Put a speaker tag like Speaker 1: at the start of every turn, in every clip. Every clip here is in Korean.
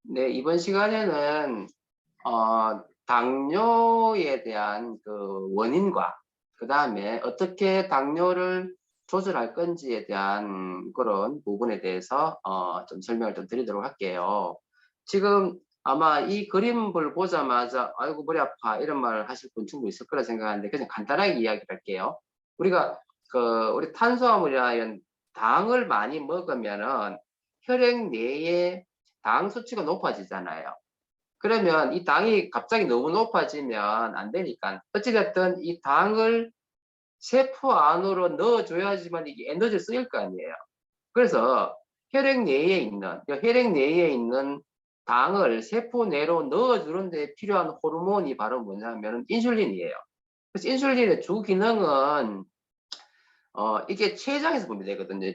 Speaker 1: 네, 이번 시간에는 당뇨에 대한 그 원인과 그 다음에 어떻게 당뇨를 조절할 건지에 대한 그런 부분에 대해서 좀 설명을 좀 드리도록 할게요. 지금 아마 이 그림을 보자마자 아이고 머리 아파 이런 말 하실 분 충분히 있을 거라 생각하는데 그냥 간단하게 이야기를 할게요. 우리가 우리 탄수화물이나 이런 당을 많이 먹으면은 혈액 내에 당 수치가 높아지잖아요. 그러면 이 당이 갑자기 너무 높아지면 안 되니까 어찌됐든 이 당을 세포 안으로 넣어줘야지만 이게 에너지를 쓰일 거 아니에요. 그래서 혈액 내에 있는 당을 세포 내로 넣어주는 데 필요한 호르몬이 바로 뭐냐면 인슐린이에요. 그래서 인슐린의 주 기능은 이게 췌장에서 보면 되거든요.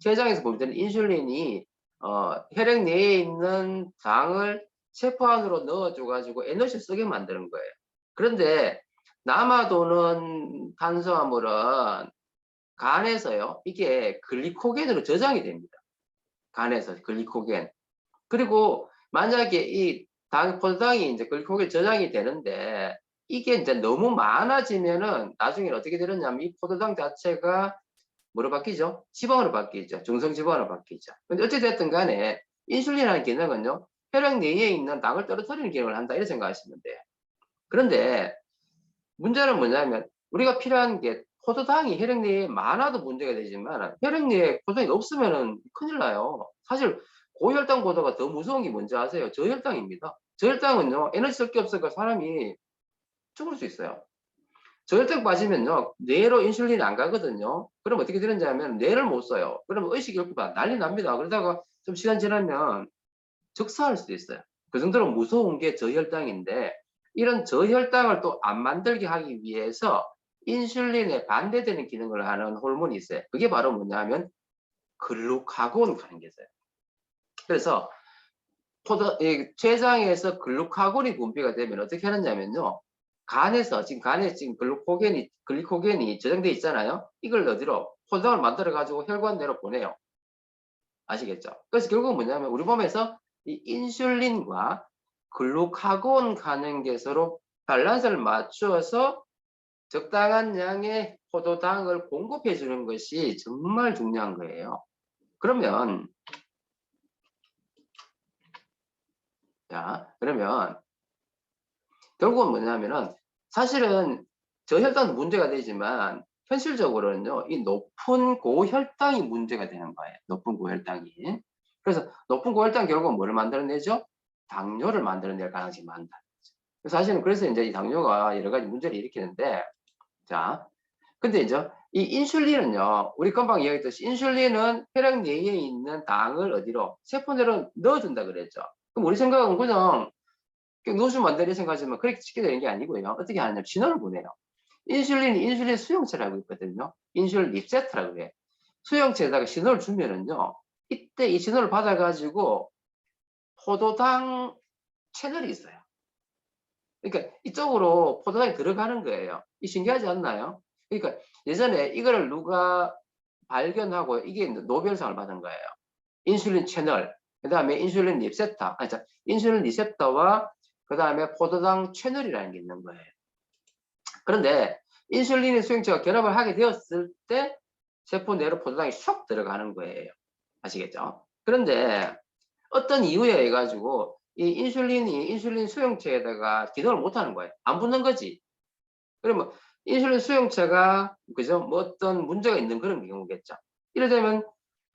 Speaker 1: 췌장에서 보면 되는 인슐린이 혈액 내에 있는 당을 세포 안으로 넣어줘가지고 에너지를 쓰게 만드는 거예요. 그런데 남아도는 탄수화물은 간에서요, 이게 글리코겐으로 저장이 됩니다. 간에서 글리코겐. 그리고 만약에 이 포도당이 이제 글리코겐 저장이 되는데 이게 이제 너무 많아지면은 나중에 어떻게 되느냐면 이 포도당 자체가 뭐로 바뀌죠? 지방으로 바뀌죠. 중성 지방으로 바뀌죠. 근데 어찌됐든 간에 인슐린이라는 기능은요, 혈액 내에 있는 당을 떨어뜨리는 기능을 한다. 이렇게 생각하시면 돼요. 그런데 문제는 뭐냐면 우리가 필요한 게 포도당이 혈액 내에 많아도 문제가 되지만 혈액 내에 포도당이 없으면 큰일 나요. 사실 고혈당보다가 더 무서운 게 뭔지 아세요? 저혈당입니다. 저혈당은요, 에너지 쓸 게 없으니까 사람이 죽을 수 있어요. 저혈당 빠지면요, 뇌로 인슐린이 안 가거든요. 그럼 어떻게 되는지 하면 뇌를 못 써요. 그러면 의식이 없고 난리 납니다. 그러다가 좀 시간 지나면 적사할 수도 있어요. 그 정도로 무서운 게 저혈당인데 이런 저혈당을 또 안 만들게 하기 위해서 인슐린에 반대되는 기능을 하는 호르몬이 있어요. 그게 바로 뭐냐면 글루카곤 하는 게 있어요. 그래서 췌장에서 글루카곤이 분비가 되면 어떻게 하느냐면요. 간에 지금 글리코겐이 저장돼 있잖아요. 이걸 어디로? 포도당을 만들어 가지고 혈관 내로 보내요. 아시겠죠? 그래서 결국은 뭐냐면 우리 몸에서 이 인슐린과 글루카곤 가는 게 서로 밸런스를 맞추어서 적당한 양의 포도당을 공급해 주는 것이 정말 중요한 거예요. 그러면 결국은 뭐냐면은 사실은 저혈당도 문제가 되지만 현실적으로는요, 이 높은 고혈당이 문제가 되는 거예요. 높은 고혈당이. 그래서 높은 고혈당 결국은 뭐를 만들어내죠? 당뇨를 만들어낼 가능성이 많다. 사실은 그래서 이제 이 당뇨가 여러 가지 문제를 일으키는데, 자, 근데 이제 이 인슐린은요, 우리 금방 이야기했듯이 인슐린은 혈액 내에 있는 당을 어디로? 세포 내로 넣어준다 그랬죠. 그럼 우리 생각은 그냥 넣어주면 안 되는 생각하지만 그렇게 쉽게 되는 게 아니고요. 어떻게 하냐면 신호를 보내요. 인슐린이 인슐린 수용체라고 있거든요. 인슐린 리셉터라고 그래. 수용체에다가 신호를 주면은요, 이때 이 신호를 받아가지고 포도당 채널이 있어요. 그러니까 이쪽으로 포도당이 들어가는 거예요. 이 신기하지 않나요? 그러니까 예전에 이거를 누가 발견하고 이게 노벨상을 받은 거예요. 인슐린 채널, 그 다음에 인슐린 리셉터, 인슐린 리셉터와 그 다음에 포도당 채널이라는 게 있는 거예요. 그런데 인슐린의 수용체가 결합을 하게 되었을 때 세포 내로 포도당이 쏙 들어가는 거예요. 아시겠죠? 그런데 어떤 이유에 의해 가지고 이 인슐린이 인슐린 수용체에다가 기능을 못하는 거예요. 안 붙는 거지. 그러면 인슐린 수용체가 그죠? 뭐 어떤 문제가 있는 그런 경우겠죠. 이래 되면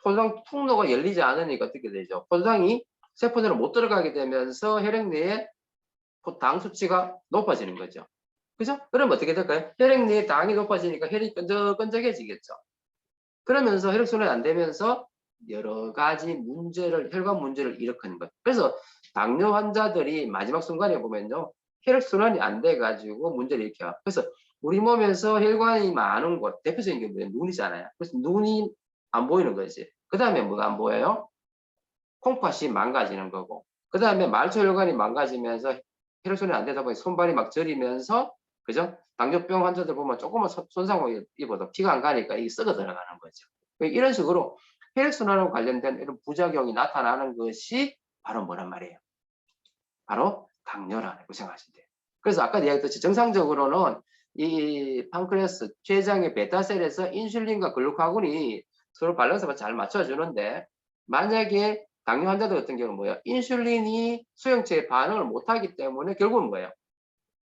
Speaker 1: 포도당 통로가 열리지 않으니까 어떻게 되죠? 포도당이 세포 내로 못 들어가게 되면서 혈액 내에 당 수치가 높아지는 거죠. 그죠? 그러면 어떻게 될까요? 혈액 내에 당이 높아지니까 혈이 끈적끈적해지겠죠. 그러면서 혈액순환이 안 되면서 여러 가지 혈관 문제를 일으키는 거예요. 그래서 당뇨 환자들이 마지막 순간에 보면요, 혈액순환이 안 돼가지고 문제를 일으켜요. 그래서 우리 몸에서 혈관이 많은 곳, 대표적인 게 뭐예요? 눈이잖아요. 그래서 눈이 안 보이는 거지. 그 다음에 뭐가 안 보여요? 콩팥이 망가지는 거고. 그 다음에 말초혈관이 망가지면서 혈액순환이 안 되다 보니 손발이 막 저리면서, 그죠? 당뇨병 환자들 보면 조금만 손상을 입어도 피가 안 가니까 이게 썩어 들어가는 거죠. 이런 식으로 혈액순환과 관련된 이런 부작용이 나타나는 것이 바로 뭐란 말이에요? 바로 당뇨라고 생각하시면 돼요. 그래서 아까 이야기했듯이 정상적으로는 이 판크레아스, 췌장의 베타셀에서 인슐린과 글루카곤이 서로 밸런스가 잘 맞춰주는데, 만약에 당뇨 환자들 같은 경우는 뭐예요? 인슐린이 수용체에 반응을 못하기 때문에 결국은 뭐예요?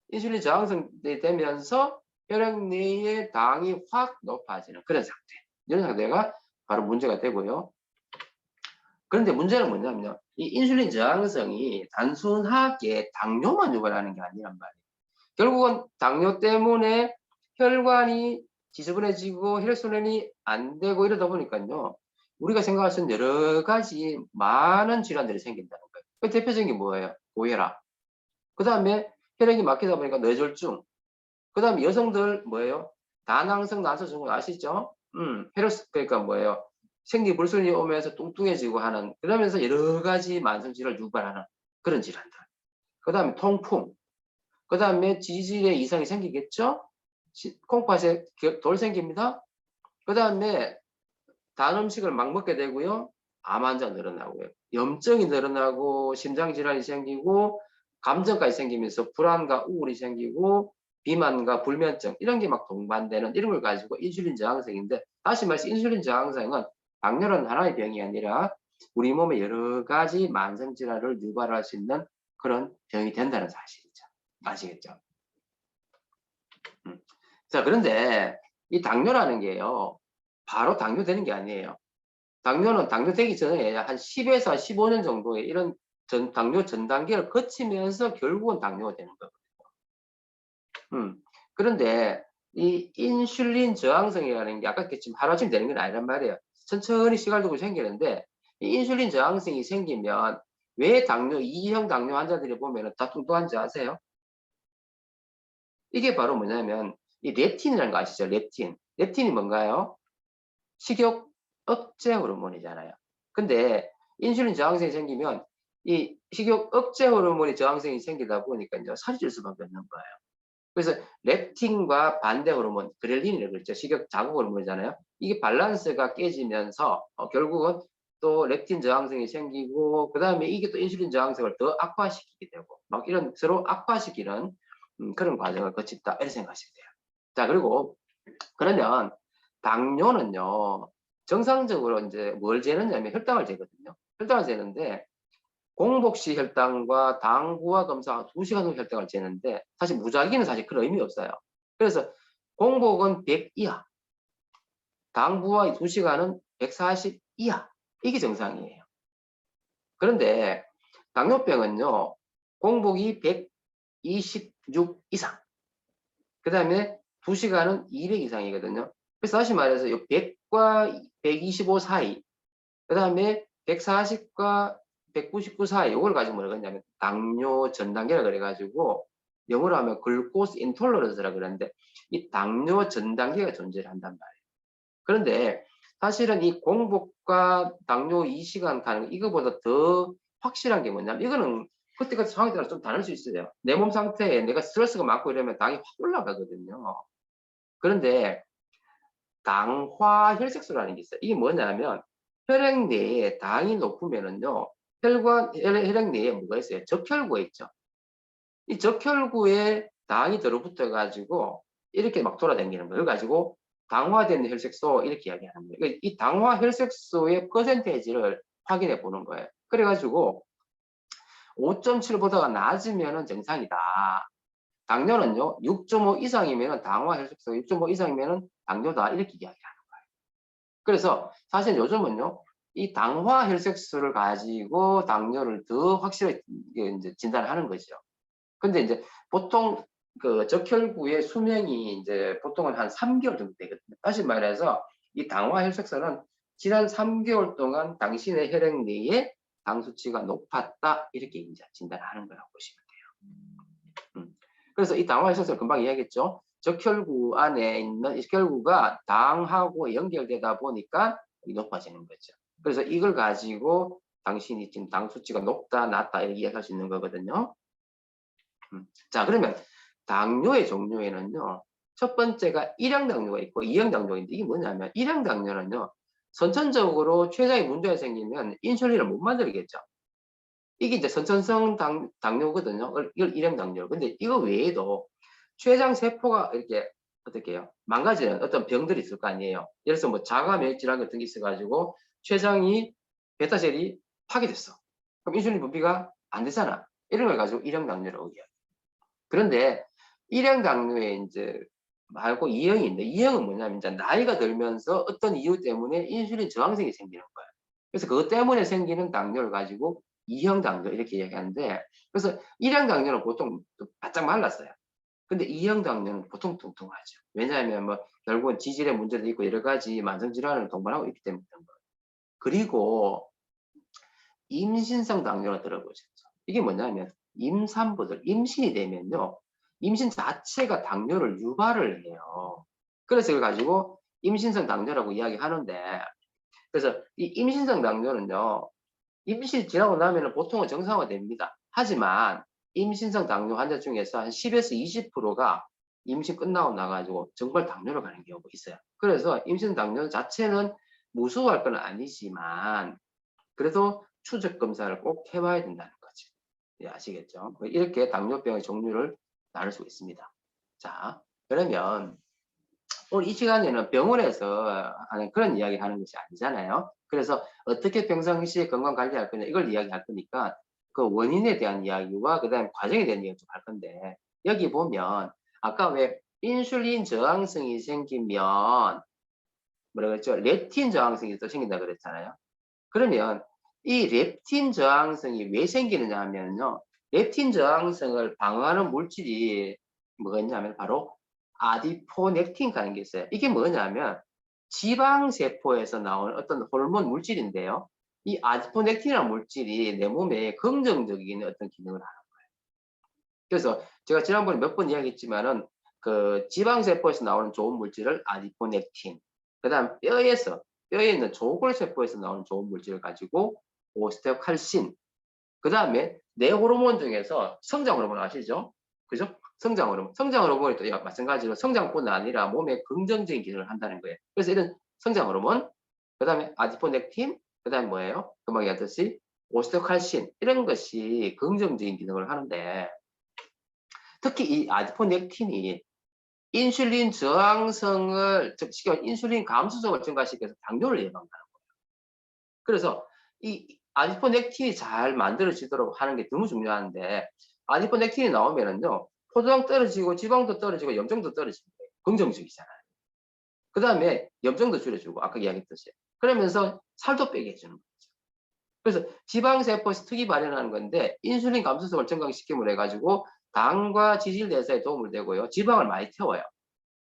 Speaker 1: 인슐린 저항성이 되면서 혈액 내의 당이 확 높아지는 그런 상태. 이런 상태가 바로 문제가 되고요. 그런데 문제는 뭐냐면요. 이 인슐린 저항성이 단순하게 당뇨만 유발하는 게 아니란 말이에요. 결국은 당뇨 때문에 혈관이 지저분해지고 혈액순환이 안 되고 이러다 보니까요. 우리가 생각할 수 있는 여러 가지 많은 질환들이 생긴다는 거예요. 그 대표적인 게 뭐예요? 고혈압. 그 다음에 혈액이 막히다 보니까 뇌졸중. 그 다음에 여성들 뭐예요? 다낭성 난소 증후군 아시죠? 그러니까 뭐예요? 생리불순이 오면서 뚱뚱해지고 하는, 그러면서 여러 가지 만성질환을 유발하는 그런 질환들. 그 다음에 통풍. 그 다음에 지질에 이상이 생기겠죠? 콩팥에 돌 생깁니다. 그 다음에 단 음식을 막 먹게 되고요. 암 환자 늘어나고요. 염증이 늘어나고 심장질환이 생기고 감정까지 생기면서 불안과 우울이 생기고 비만과 불면증 이런 게 막 동반되는 이런 걸 가지고 인슐린 저항성인데, 다시 말해서 인슐린 저항성은 당뇨는 하나의 병이 아니라 우리 몸의 여러 가지 만성질환을 유발할 수 있는 그런 병이 된다는 사실이죠. 아시겠죠? 자, 그런데 이 당뇨라는 게요, 바로 당뇨 되는 게 아니에요. 당뇨는 당뇨 되기 전에 한 10에서 15년 정도의 이런 당뇨 전 단계를 거치면서 결국은 당뇨가 되는 거거든요. 그런데 이 인슐린 저항성이라는 게 아까 지금 하루아침에 되는 건 아니란 말이에요. 천천히 시간을 두고 생기는데, 이 인슐린 저항성이 생기면 왜 당뇨, 2형 당뇨 환자들이 보면 다 뚱뚱한지 아세요? 이게 바로 뭐냐면 이 렙틴이라는 거 아시죠? 렙틴. 렙틴이 뭔가요? 식욕 억제 호르몬이잖아요. 근데 인슐린 저항성이 생기면 이 식욕 억제 호르몬이 저항성이 생기다 보니까 이제 살이 찔 수밖에 없는 거예요. 그래서 렙틴과 반대 호르몬, 그렐린이라고 그랬죠. 식욕 자극 호르몬이잖아요. 이게 밸런스가 깨지면서 결국은 또 렙틴 저항성이 생기고, 그 다음에 이게 또 인슐린 저항성을 더 악화시키게 되고, 막 이런 서로 악화시키는 그런 과정을 거친다 이렇게 생각하시면 돼요. 자, 그리고 그러면 당뇨는요, 정상적으로 이제 뭘 재느냐면 혈당을 재거든요. 혈당을 재는데 공복시 혈당과 당부화 검사 2시간 후 혈당을 재는데, 사실 무작위는 사실 그런 의미 없어요. 그래서 공복은 100 이하, 당부화 2시간은 140 이하, 이게 정상이에요. 그런데 당뇨병은요, 공복이 126 이상, 그 다음에 2시간은 200 이상이거든요. 그래서 다시 말해서 100과 125 사이, 그 다음에 140과 199 사이, 이걸 가지고 뭐라 그러냐면 당뇨 전 단계라 그래가지고 영어로 하면 글코스 인톨러런스라 그러는데, 이 당뇨 전 단계가 존재를 한단 말이에요. 그런데 사실은 이 공복과 당뇨 2시간 가는 이거보다 더 확실한 게 뭐냐면, 이거는 그때그때 상황에 따라 좀 다를 수 있어요. 내 몸 상태에 내가 스트레스가 많고 이러면 당이 확 올라가거든요. 그런데 당화 혈색소라는 게 있어요. 이게 뭐냐면 혈액 내에 당이 높으면은요, 혈액 내에 뭐가 있어요? 적혈구가 있죠. 이 적혈구에 당이 들어붙어 가지고 이렇게 막 돌아다니는 거예요. 가지고 당화된 혈색소 이렇게 이야기하는 거예요. 그러니까 이 당화 혈색소의 퍼센테이지를 확인해 보는 거예요. 그래가지고 5.7보다가 낮으면 정상이다. 당뇨는요 6.5 이상이면 당화 혈색소 6.5 이상이면 당뇨다 이렇게 이야기하는 거예요. 그래서 사실 요즘은요 이 당화 혈색소를 가지고 당뇨를 더 확실하게 이제 진단하는 거죠. 근데 이제 보통 그 적혈구의 수명이 이제 보통은 한 3개월 정도 되거든요. 다시 말해서 이 당화 혈색소는 지난 3개월 동안 당신의 혈액 내에 당 수치가 높았다 이렇게 이제 진단하는 거라고 보시면 돼요. 그래서 이 당화 혈색소를 금방 이야기했죠. 적혈구 안에 있는 적혈구가 당하고 연결되다 보니까 높아지는 거죠. 그래서 이걸 가지고 당신이 지금 당 수치가 높다 낮다 이렇게 이야기할 수 있는 거거든요. 자, 그러면 당뇨의 종류에는요, 첫 번째가 1형 당뇨가 있고 2형 당뇨인데, 이게 뭐냐면 1형 당뇨는요 선천적으로 췌장에 문제가 생기면 인슐린을 못 만들겠죠. 이게 이제 선천성 당뇨거든요. 이걸 일형 당뇨. 근데 이거 외에도 췌장 세포가 이렇게 어떻게 해요? 망가지는 어떤 병들이 있을 거 아니에요. 예를 들어서 뭐 자가 면역질환 같은 게 있어가지고 췌장이 베타셀이 파괴됐어. 그럼 인슐린 분비가 안 되잖아. 이런 걸 가지고 일형 당뇨라고 얘기해요. 그런데 일형 당뇨에 이제 말고 이형이 있는데, 이형은 뭐냐면 이제 나이가 들면서 어떤 이유 때문에 인슐린 저항성이 생기는 거예요. 그래서 그것 때문에 생기는 당뇨를 가지고 이형 당뇨 이렇게 얘기하는데, 그래서 일형 당뇨는 보통 바짝 말랐어요. 근데 이형 당뇨는 보통 뚱뚱하죠. 왜냐하면 뭐 결국은 지질의 문제도 있고 여러 가지 만성 질환을 동반하고 있기 때문에 그런 거예요. 그리고 임신성 당뇨를 들어보셨죠? 이게 뭐냐면 임산부들 임신이 되면요, 임신 자체가 당뇨를 유발을 해요. 그래서 이걸 가지고 임신성 당뇨라고 이야기하는데, 그래서 이 임신성 당뇨는요, 임신 지나고 나면 보통은 정상화됩니다. 하지만 임신성 당뇨 환자 중에서 한 10에서 20%가 임신 끝나고 나가지고 정말 당뇨로 가는 경우가 있어요. 그래서 임신 당뇨 자체는 무서워할 건 아니지만 그래도 추적 검사를 꼭 해봐야 된다는 거죠. 예, 아시겠죠? 이렇게 당뇨병의 종류를 나눌 수 있습니다. 자, 그러면 오늘 이 시간에는 병원에서 하는 그런 이야기 하는 것이 아니잖아요. 그래서 어떻게 평상시에 건강 관리할 거냐 이걸 이야기할 거니까 그 원인에 대한 이야기와 그 다음에 과정에 대한 이야기 좀 할 건데, 여기 보면 아까 왜 인슐린 저항성이 생기면 뭐라 그랬죠? 렙틴 저항성이 또 생긴다 그랬잖아요. 그러면 이 렙틴 저항성이 왜 생기느냐 하면요, 렙틴 저항성을 방어하는 물질이 뭐가 있냐면 바로 아디포넥틴이라는 게 있어요. 이게 뭐냐면 지방세포에서 나오는 어떤 호르몬 물질인데요, 이 아디포넥틴이라는 물질이 내 몸에 긍정적인 어떤 기능을 하는 거예요. 그래서 제가 지난번에 몇 번 이야기했지만은 그 지방세포에서 나오는 좋은 물질을 아디포넥틴, 그 다음 뼈에 있는 조골세포에서 나오는 좋은 물질을 가지고 오스테오칼신, 그 다음에 뇌 호르몬 중에서 성장 호르몬 아시죠? 그죠? 성장 호르몬. 성장 호르몬이 또 마찬가지로 성장뿐 아니라 몸에 긍정적인 기능을 한다는 거예요. 그래서 이런 성장 호르몬, 그 다음에 아디포넥틴, 그 다음에 뭐예요? 금방 얘기했듯이 오스테오칼신, 이런 것이 긍정적인 기능을 하는데, 특히 이 아디포넥틴이 인슐린 저항성을, 즉 인슐린 감수성을 증가시켜서 당뇨를 예방하는 거예요. 그래서 이 아디포넥틴이 잘 만들어지도록 하는 게 너무 중요한데, 아디포넥틴이 나오면은요, 포도당 떨어지고 지방도 떨어지고 염증도 떨어지는 거예요. 긍정적이잖아요. 그 다음에 염증도 줄여주고 아까 이야기했듯이 그러면서 살도 빼게 해주는 거죠. 그래서 지방세포에서 특이 발현하는 건데, 인슐린 감수성을 증강시킴으로 해가지고 당과 지질 대사에 도움을 되고요, 지방을 많이 태워요.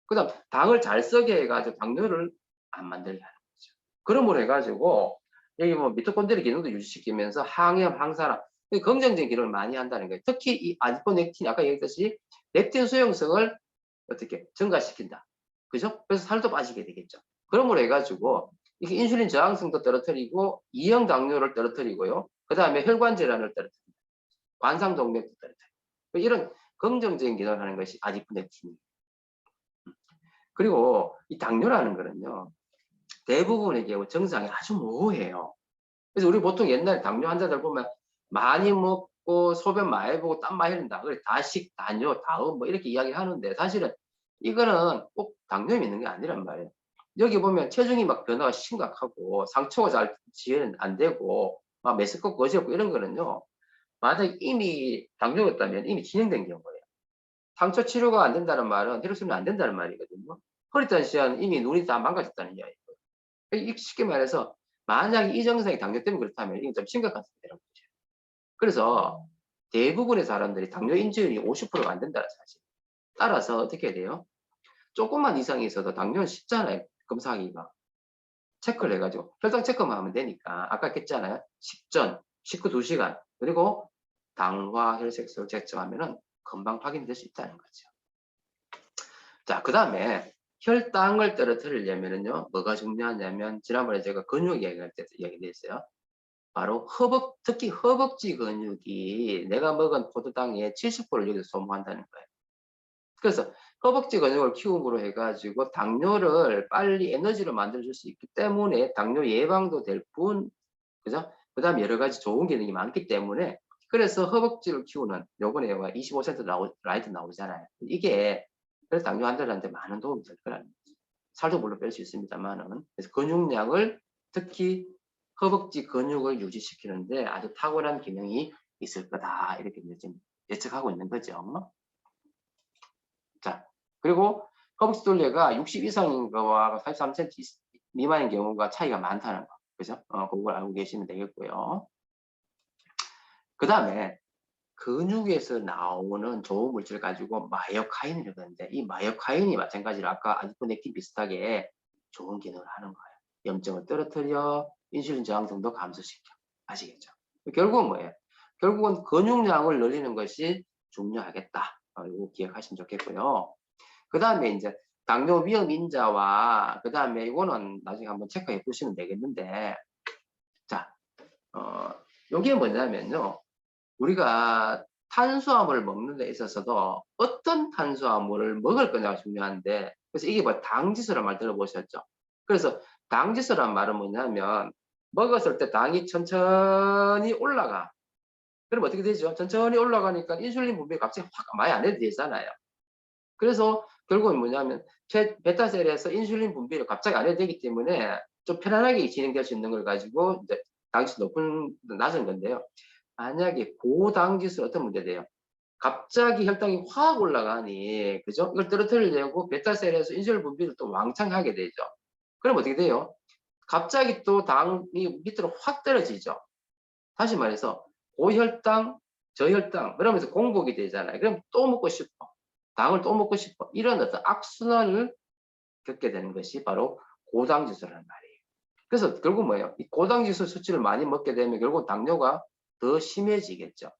Speaker 1: 그 다음 당을 잘 쓰게 해가지고 당뇨를 안 만들게 하는 거죠. 그러므로 해가지고 여기 뭐 미토콘드리아 기능도 유지시키면서 항염, 항산화, 긍정적인 기능을 많이 한다는 거예요. 특히 이 아디포넥틴, 아까 얘기했듯이 렙틴 수용성을 어떻게 증가시킨다. 그죠? 그래서 살도 빠지게 되겠죠. 그러므로 해가지고 이게 인슐린 저항성도 떨어뜨리고 이형 당뇨를 떨어뜨리고요, 그 다음에 혈관 질환을 떨어뜨립니다. 관상동맥도 떨어뜨립니다. 이런 긍정적인 기능을 하는 것이 아디포넥틴입니다. 그리고 이 당뇨라는 거는요, 대부분의 경우 증상이 아주 모호해요. 그래서 우리 보통 옛날 당뇨 환자들 보면 많이 먹고 소변 많이 보고 땀 많이 흘린다, 그래 다식, 당뇨, 다음 뭐 이렇게 이야기하는데, 사실은 이거는 꼭 당뇨에 있는 게 아니란 말이에요. 여기 보면 체중이 막 변화가 심각하고 상처가 잘 지혈은 안 되고 막 메스껍고 거지없고 이런 거는요, 만약에 이미 당뇨였다면 이미 진행된 경우예요. 상처 치료가 안 된다는 말은 혈액순환 안 된다는 말이거든요. 허리탄 시한 이미 눈이 다 망가졌다는 이야기예요. 쉽게 말해서 만약에 이 증상이 당뇨 때문에 그렇다면 이건 좀 심각한 상태라고 보죠. 그래서 대부분의 사람들이 당뇨 인지율이 50%가 안 된다는 사실. 따라서 어떻게 해야 돼요? 조금만 이상이 있어도 당뇨는 쉽잖아요, 검사하기가. 체크를 해가지고 혈당 체크만 하면 되니까, 아까 했잖아요, 식전, 식후 2시간, 그리고 당과 혈색소를 채점하면은 금방 확인될 수 있다는 거죠. 자, 그 다음에 혈당을 떨어뜨리려면은요, 뭐가 중요하냐면, 지난번에 제가 근육 얘기할 때 이야기했어요. 바로 특히 허벅지 근육이 내가 먹은 포도당의 70%를 여기서 소모한다는 거예요. 그래서 허벅지 근육을 키움으로 해가지고 당뇨를 빨리 에너지로 만들어줄 수 있기 때문에 당뇨 예방도 될 뿐, 그죠? 그다음에 여러 가지 좋은 기능이 많기 때문에 그래서 허벅지를 키우는 요번에 25cm 라이트 나오잖아요. 이게 그래서 당뇨 환자들한테 많은 도움이 될 거라는 거죠. 살도 물론 뺄 수 있습니다만은 그래서 근육량을 특히 허벅지 근육을 유지시키는데 아주 탁월한 기능이 있을 거다 이렇게 지금 예측하고 있는 거죠. 자, 그리고 허벅지 둘레가 60 이상인 거와 43cm 미만인 경우가 차이가 많다는 거. 그죠? 그걸 알고 계시면 되겠고요. 그 다음에 근육에서 나오는 좋은 물질 가지고 마이오카인이라고 하는데 이 마이오카인이 마찬가지로 아까 아디포넥틴 비슷하게 좋은 기능을 하는 거예요. 염증을 떨어뜨려 인슐린 저항성도 감소시켜. 아시겠죠? 결국은 뭐예요? 결국은 근육량을 늘리는 것이 중요하겠다. 이거 기억하시면 좋겠고요. 그 다음에 이제 당뇨 위험 인자와 그 다음에 이거는 나중에 한번 체크해 보시면 되겠는데 자, 요게 뭐냐면요. 우리가 탄수화물을 먹는 데 있어서도 어떤 탄수화물을 먹을 거냐가 중요한데 그래서 이게 뭐 당지수란 말 들어보셨죠? 그래서 당지수란 말은 뭐냐면 먹었을 때 당이 천천히 올라가. 그럼 어떻게 되죠? 천천히 올라가니까 인슐린 분비가 갑자기 확 많이 안 해도 되잖아요. 그래서 결국은 뭐냐면 베타셀에서 인슐린 분비를 갑자기 안 해도 되기 때문에 좀 편안하게 진행될 수 있는 걸 가지고 이제 당지 낮은 건데요. 만약에 고당지수 어떤 문제돼요? 갑자기 혈당이 확 올라가니 그죠? 이걸 떨어뜨리려고 베타셀에서 인슐린 분비를 또 왕창 하게 되죠. 그럼 어떻게 돼요? 갑자기 또 당이 밑으로 확 떨어지죠. 다시 말해서 고혈당, 저혈당 그러면서 공복이 되잖아요. 그럼 또 먹고 싶어. 당을 또 먹고 싶어. 이런 어떤 악순환을 겪게 되는 것이 바로 고당지수라는 말이에요. 그래서 결국 뭐예요? 이 고당지수 수치를 많이 먹게 되면 결국 당뇨가 더 심해지겠죠.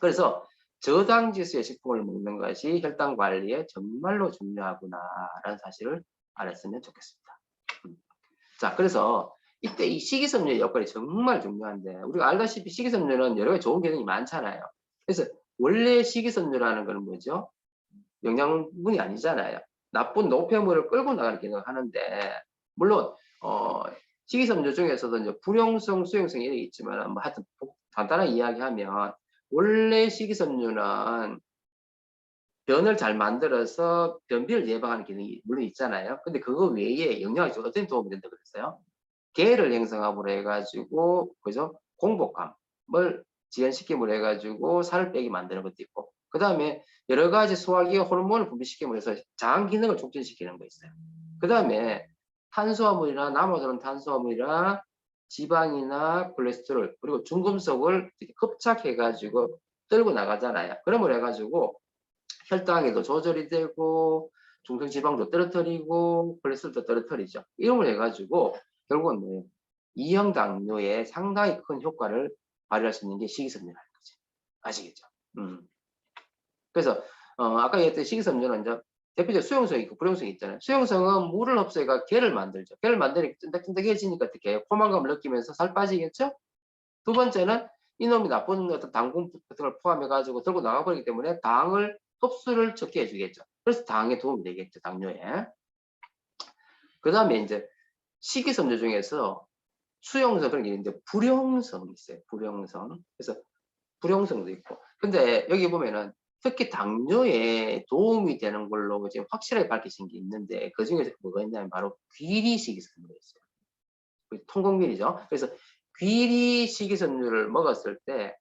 Speaker 1: 그래서 저당지수의 식품을 먹는 것이 혈당 관리에 정말로 중요하구나라는 사실을 알았으면 좋겠습니다. 자, 그래서 이때 이 식이섬유의 역할이 정말 중요한데 우리가 알다시피 식이섬유는 여러 가지 좋은 기능이 많잖아요. 그래서 원래 식이섬유라는 건 뭐죠? 영양분이 아니잖아요. 나쁜 노폐물을 끌고 나가는 기능을 하는데 물론 식이섬유 중에서도 이제 불용성, 수용성이 이렇게 있지만 뭐 하여튼 간단하게 이야기하면 원래 식이섬유는 변을 잘 만들어서 변비를 예방하는 기능이 물론 있잖아요. 근데 그거 외에 영양에 어떤 도움이 된다고 그랬어요? 계를 형성함으로 해가지고 그죠? 공복감을 지연시킴으로 해가지고 살을 빼게 만드는 것도 있고 그 다음에 여러 가지 소화기가 호르몬을 분비시킴으로 해서 장 기능을 촉진시키는 거 있어요. 그 다음에 탄수화물이나 남아도는 탄수화물이나 지방이나 콜레스테롤 그리고 중금속을 흡착해가지고 떨고 나가잖아요. 그러므로 해가지고 혈당에도 조절이 되고 중성지방도 떨어뜨리고 콜레스테롤도 떨어뜨리죠. 이런 걸 해가지고 결국은 뭐예요? 2형 당뇨에 상당히 큰 효과를 발휘할 수 있는 게 식이섬유라는 거죠. 아시겠죠? 그래서 아까 얘기했던 식이섬유는 이제 대표적으로 수용성이 있고 불용성이 있잖아요. 수용성은 물을 흡수해가 게를 만들죠. 게를 만드니까 쫀득쫀득해지니까 어떻게 포만감을 느끼면서 살 빠지겠죠? 두 번째는 이놈이 나쁜 어떤 당분 같은 걸 포함해가지고 들고 나가버리기 때문에 당을 흡수를 적게 해주겠죠. 그래서 당에 도움이 되겠죠. 당뇨에. 그 다음에 이제 식이섬유 중에서 수용성 그런 게 있는데 불용성이 있어요. 불용성. 그래서 불용성도 있고. 근데 여기 보면은 특히 당뇨에 도움이 되는 걸로 지금 확실하게 밝히신 게 있는데 그 중에서 뭐가 있냐면 바로 귀리 식이섬유가 있어요. 통곡밀이죠. 그래서 귀리 식이섬유를 먹었을 때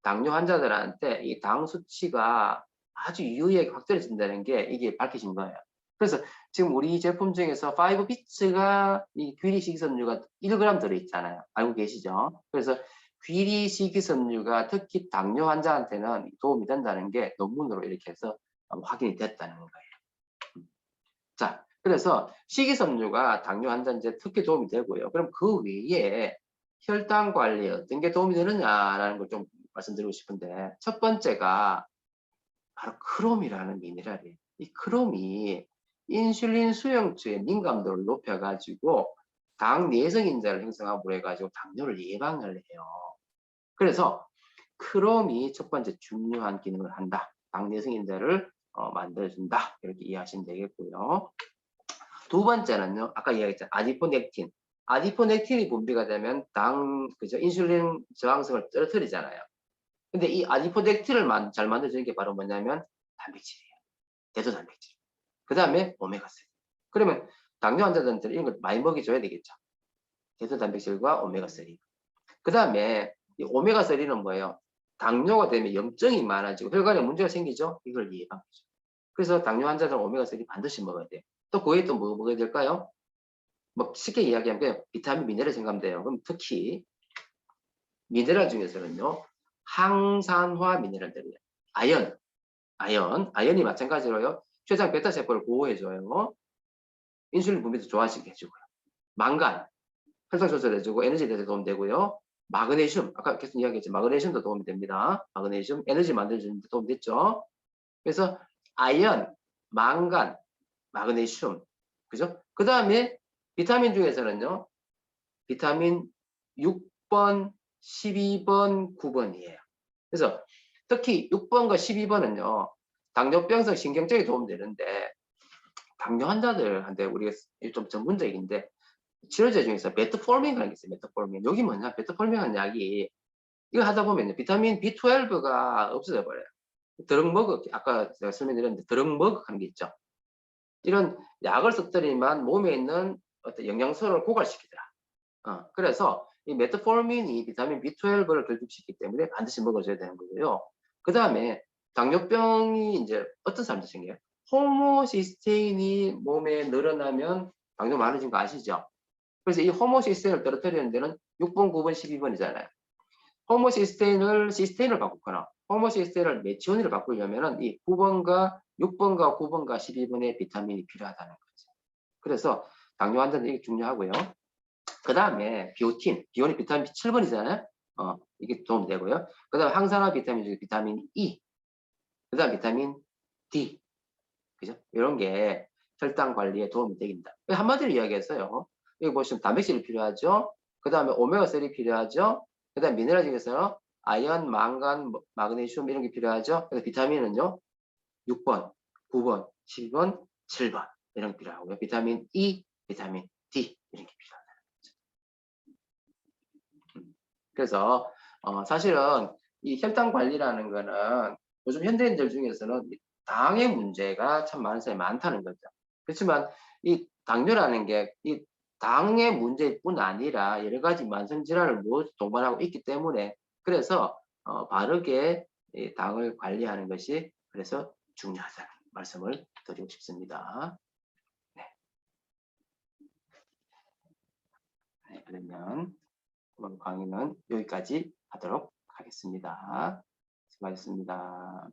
Speaker 1: 당뇨 환자들한테 이 당 수치가 아주 유의하게 확 떨어진다는 게 이게 밝혀진 거예요. 그래서 지금 우리 제품 중에서 5비츠가 이 귀리 식이섬유가 1g 들어있잖아요. 알고 계시죠? 그래서 귀리 식이섬유가 특히 당뇨 환자한테는 도움이 된다는 게 논문으로 이렇게 해서 확인이 됐다는 거예요. 자, 그래서 식이섬유가 당뇨 환자한테 특히 도움이 되고요. 그럼 그 외에 혈당 관리에 어떤 게 도움이 되느냐라는 걸 좀 말씀드리고 싶은데 첫 번째가 바로 크롬이라는 미네랄이에요. 이 크롬이 인슐린 수용체의 민감도를 높여가지고 당 내성인자를 형성함으로 해가지고 당뇨를 예방을 해요. 그래서 크롬이 첫 번째 중요한 기능을 한다. 당 내성인자를 만들어준다. 이렇게 이해하시면 되겠고요. 두 번째는요. 아까 이야기했잖아요. 아디포넥틴. 아디포넥틴이 분비가 되면 그죠? 인슐린 저항성을 떨어뜨리잖아요. 근데 이 아디포넥틴을 잘 만들어주는 게 바로 뭐냐면 단백질이에요. 대도 단백질. 그 다음에 오메가3. 그러면 당뇨 환자들은 이런 걸 많이 먹여줘야 되겠죠. 대도 단백질과 오메가3. 그 다음에 이 오메가3는 뭐예요? 당뇨가 되면 염증이 많아지고 혈관에 문제가 생기죠? 이걸 예방하죠. 그래서 당뇨 환자들은 오메가3 반드시 먹어야 돼요. 또 거기에 또 뭐 먹어야 될까요? 뭐 쉽게 이야기하면 그냥 비타민, 미네랄 생각하면 돼요. 그럼 특히 미네랄 중에서는요. 항산화 미네랄들이에요. 아연이 마찬가지로요. 췌장 베타 세포를 보호해줘요. 인슐린 분비도 좋아지게 해주고요. 망간, 혈당 조절해주고 에너지 대사에 도움되고요. 마그네슘, 아까 계속 이야기했죠. 마그네슘도 도움이 됩니다. 마그네슘, 에너지 만들어주는 데 도움됐죠. 그래서 아연, 망간, 마그네슘, 그죠? 그 다음에 비타민 중에서는요. 비타민 6번, 12번, 9번이에요. 그래서 특히 6번과 12번은요. 당뇨병성 신경증에 도움되는데 당뇨 환자들한테 우리가 좀 전문적 얘기인데 치료제 중에서 메트포르민이라는 게 있어요. 메트포르민. 여기 뭐냐? 메트포르민이라는 약이 이거 하다 보면 비타민 B12가 없어져 버려요. 드럭머그 아까 제가 설명드렸는데 드럭머그 하는 게 있죠. 이런 약을 섞더니만 몸에 있는 어떤 영양소를 고갈시키더라. 그래서 이 메트포르민이 비타민 B12를 결핍시키기 때문에 반드시 먹어줘야 되는 거고요. 그 다음에 당뇨병이 이제 어떤 사람들 생겨요? 호모시스테인이 몸에 늘어나면 당뇨 많아진 거 아시죠? 그래서 이 호모시스테인을 떨어뜨리는 데는 6번, 9번, 12번이잖아요. 시스테인을 바꾸거나 호모시스테인을 메치오닌을 바꾸려면은 이 9번과 6번과 9번과 12번의 비타민이 필요하다는 거죠. 그래서 당뇨 환자는 이게 중요하고요. 그 다음에 비오닌 비타민 7번이잖아요. 이게 도움되고요. 그 다음에 항산화 비타민 중에 비타민 E, 그 다음 비타민 D, 그죠? 이런 게 혈당 관리에 도움이 되긴다. 한마디로 이야기해서요. 여기 보시면 단백질이 필요하죠. 그 다음에 오메가3 필요하죠. 그 다음에 미네랄 중에서 아연, 망간, 마그네슘 이런 게 필요하죠. 그래서 비타민은요. 6번, 9번, 12번, 7번 이런 게 필요하고요. 비타민 E, 비타민 D 이런 게 필요하다. 그래서 사실은 이 혈당 관리라는 거는 요즘 현대인들 중에서는 당의 문제가 참 많은 사람이 많다는 거죠. 그렇지만 이 당뇨라는 게 이 당의 문제뿐 아니라 여러 가지 만성 질환을 모두 동반하고 있기 때문에 그래서 바르게 이 당을 관리하는 것이 그래서 중요하다는 말씀을 드리고 싶습니다. 네. 네, 그러면 이번 강의는 여기까지 하도록 하겠습니다. 수고하셨습니다.